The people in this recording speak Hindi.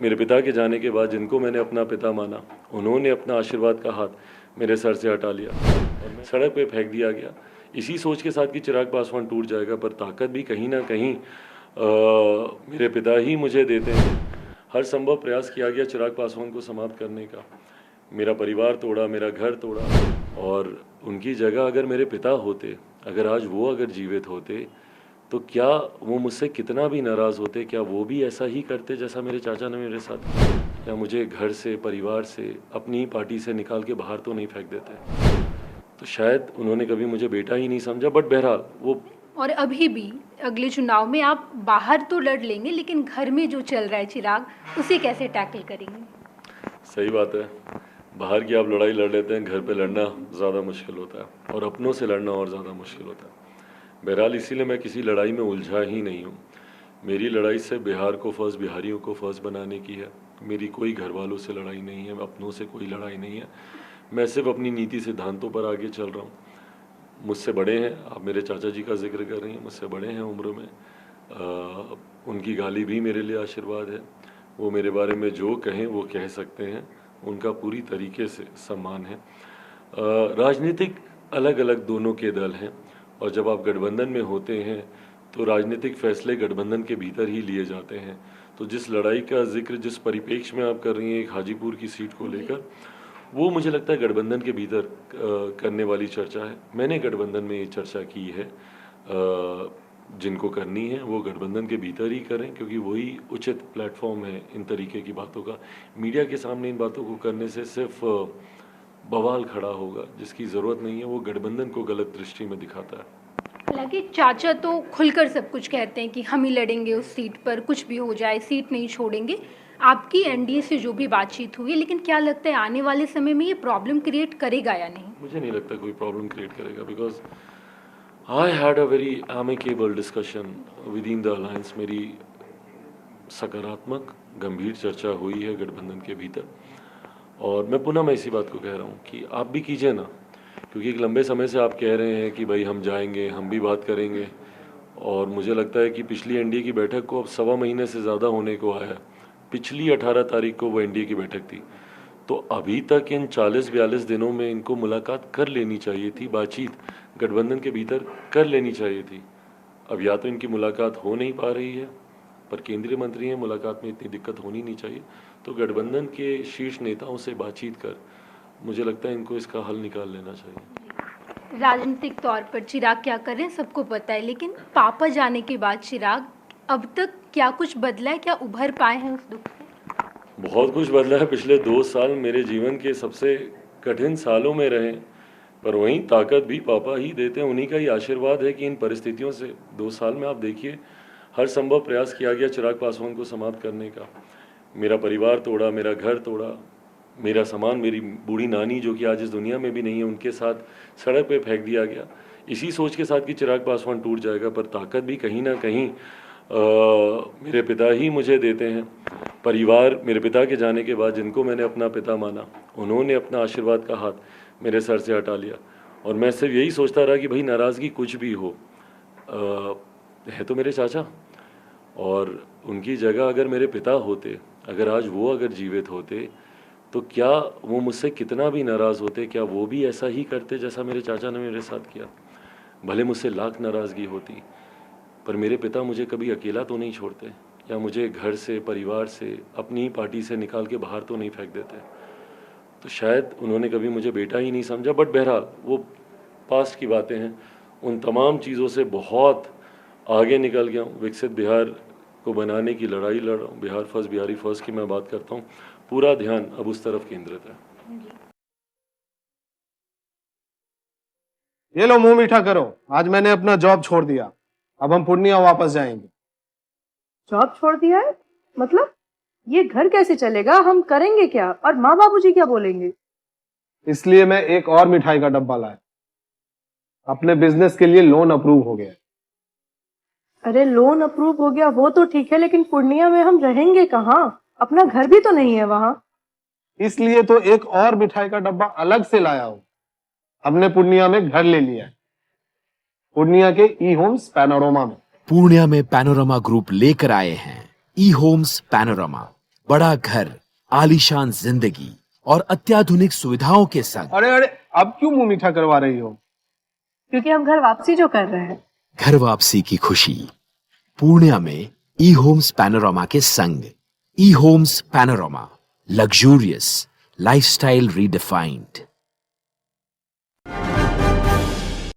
मेरे पिता के जाने के बाद जिनको मैंने अपना पिता माना, उन्होंने अपना आशीर्वाद का हाथ मेरे सर से हटा लिया और सड़क पे फेंक दिया गया, इसी सोच के साथ कि चिराग पासवान टूट जाएगा। पर ताकत भी कहीं ना कहीं मेरे पिता ही मुझे देते हैं। हर संभव प्रयास किया गया चिराग पासवान को समाप्त करने का। मेरा परिवार तोड़ा, मेरा घर तोड़ा, और उनकी जगह अगर मेरे पिता होते, अगर आज वो अगर जीवित होते, तो क्या वो मुझसे कितना भी नाराज़ होते, क्या वो भी ऐसा ही करते जैसा मेरे चाचा ने मेरे साथ किया? क्या मुझे घर से, परिवार से, अपनी ही पार्टी से निकाल के बाहर तो नहीं फेंक देते? तो शायद उन्होंने कभी मुझे बेटा ही नहीं समझा, बट बहरहाल वो। और अभी भी अगले चुनाव में आप बाहर तो लड़ लेंगे, लेकिन घर में जो चल रहा है चिराग, उसे कैसे टैकल करेंगे? सही बात है, बाहर की आप लड़ाई लड़ लेते हैं, घर पे लड़ना ज़्यादा मुश्किल होता है और अपनों से लड़ना और ज़्यादा मुश्किल होता है। बहरहाल इसीलिए मैं किसी लड़ाई में उलझा ही नहीं हूँ। मेरी लड़ाई से बिहार को फर्स्ट, बिहारियों को फर्स्ट बनाने की है। मेरी कोई घर वालों से लड़ाई नहीं है, अपनों से कोई लड़ाई नहीं है। मैं सिर्फ अपनी नीति सिद्धांतों पर आगे चल रहा हूँ। मुझसे बड़े हैं, आप मेरे चाचा जी का जिक्र कर रही हैं, मुझसे बड़े हैं उम्र में। उनकी गाली भी मेरे लिए आशीर्वाद है। वो मेरे बारे में जो कहें वो कह सकते हैं, उनका पूरी तरीके से सम्मान है। राजनीतिक अलग अलग दोनों के दल हैं, और जब आप गठबंधन में होते हैं तो राजनीतिक फैसले गठबंधन के भीतर ही लिए जाते हैं। तो जिस लड़ाई का जिक्र, जिस परिप्रेक्ष्य में आप कर रही हैं एक हाजीपुर की सीट को लेकर, वो मुझे लगता है गठबंधन के भीतर करने वाली चर्चा है। मैंने गठबंधन में ये चर्चा की है। जिनको करनी है वो गठबंधन के भीतर ही करें, क्योंकि वही उचित प्लेटफॉर्म है इन तरीके की बातों का। मीडिया के सामने इन बातों को करने से सिर्फ बवाल खड़ा होगा, जिसकी ज़रूरत नहीं है। वो गठबंधन को गलत दृष्टि में दिखाता है। हालांकि चाचा तो खुलकर सब कुछ कहते हैं कि हम ही लड़ेंगे उस सीट पर, कुछ भी हो जाए सीट नहीं छोड़ेंगे। आपकी एनडीए से जो भी बातचीत हुई है, लेकिन क्या लगता है आने वाले समय में ये प्रॉब्लम क्रिएट करेगा या नहीं? मुझे नहीं लगता कोई प्रॉब्लम क्रिएट करेगा, because I had a very amicable discussion with in the alliance. मेरी सकारात्मक गंभीर चर्चा हुई है गठबंधन के भीतर, और मैं इसी बात को कह रहा हूँ कि आप भी कीजिए ना, क्योंकि एक लंबे समय से आप कह रहे हैं कि भाई हम जाएंगे, हम भी बात करेंगे, और मुझे लगता है कि पिछली एनडीए की बैठक को अब 1.25 महीने से ज़्यादा होने को आया है। पिछली 18 तारीख को वो एनडीए की बैठक थी, तो अभी तक इन 40-42 दिनों में इनको मुलाकात कर लेनी चाहिए थी, बातचीत गठबंधन के भीतर कर लेनी चाहिए थी। अब या तो इनकी मुलाकात हो नहीं पा रही है, पर केंद्रीय मंत्री हैं, मुलाकात में इतनी दिक्कत होनी नहीं चाहिए। तो गठबंधन के शीर्ष नेताओं से बातचीत कर मुझे लगता है इनको इसका हल निकाल लेना चाहिए। राजनीतिक तौर पर चिराग क्या कर रहे हैं सबको पता है, लेकिन पापा जाने के बाद चिराग अब तक क्या कुछ बदला है? क्या उभर पाए हैं उस दुख से? बहुत कुछ बदला है। पिछले 2 साल मेरे जीवन के सबसे कठिन सालों में रहे, पर वहीं ताकत भी पापा ही देते हैं। उन्हीं का ही आशीर्वाद है कि इन परिस्थितियों से 2 साल में आप देखिए, हर संभव प्रयास किया गया चिराग पासवान को समाप्त करने का। मेरा परिवार तोड़ा, मेरा घर तोड़ा, मेरा सामान, मेरी बूढ़ी नानी जो कि आज इस दुनिया में भी नहीं है, उनके साथ सड़क पे फेंक दिया गया, इसी सोच के साथ कि चिराग पासवान टूट जाएगा। पर ताकत भी कहीं ना कहीं मेरे पिता ही मुझे देते हैं। परिवार, मेरे पिता के जाने के बाद जिनको मैंने अपना पिता माना, उन्होंने अपना आशीर्वाद का हाथ मेरे सर से हटा लिया, और मैं सिर्फ यही सोचता रहा कि भाई नाराज़गी कुछ भी हो, है तो मेरे चाचा, और उनकी जगह अगर मेरे पिता होते, अगर आज वो अगर जीवित होते, तो क्या वो मुझसे कितना भी नाराज़ होते, क्या वो भी ऐसा ही करते जैसा मेरे चाचा ने मेरे साथ किया? भले मुझसे लाख नाराज़गी होती, पर मेरे पिता मुझे कभी अकेला तो नहीं छोड़ते, या मुझे घर से, परिवार से, अपनी ही पार्टी से निकाल के बाहर तो नहीं फेंक देते। तो शायद उन्होंने कभी मुझे बेटा ही नहीं समझा, बट बहरहाल वो पास्ट की बातें हैं। उन तमाम चीज़ों से बहुत आगे निकल गया हूँ। विकसित बिहार को बनाने की लड़ाई लड़ रहा हूँ। बिहार फर्स्ट, बिहारी फर्स्ट की मैं बात करता हूँ। पूरा ध्यान अब उस तरफ केंद्रित है। ये लो, मुंह मीठा करो। आज मैंने अपना जॉब छोड़ दिया, अब हम पूर्णिया वापस जाएंगे। जॉब छोड़ दिया है? मतलब ये घर कैसे चलेगा? हम करेंगे क्या? और माँ बाबूजी क्या बोलेंगे? इसलिए मैं एक और मिठाई का डब्बा लाया। अपने बिजनेस के लिए लोन अप्रूव हो गया। अरे लोन अप्रूव हो गया वो तो ठीक है, लेकिन पूर्णिया में हम रहेंगे कहाँ? अपना घर भी तो नहीं है वहां। इसलिए तो एक और मिठाई का डब्बा अलग से लाया हूं। हमने पूर्णिया में घर ले लिया है, पूर्णिया के ई होम्स पैनोरमा में। पूर्णिया में पैनोरमा ग्रुप लेकर आए हैं ई होम्स पैनोरमा। बड़ा घर, आलीशान जिंदगी और अत्याधुनिक सुविधाओं के संग। अरे अरे, अब क्यों मुंह मीठा करवा रही हो? क्योंकि हम घर वापसी जो कर रहे हैं। घर वापसी की खुशी पूर्णिया में ई होम्स पैनोरामा के संग। E homes panorama, luxurious lifestyle redefined.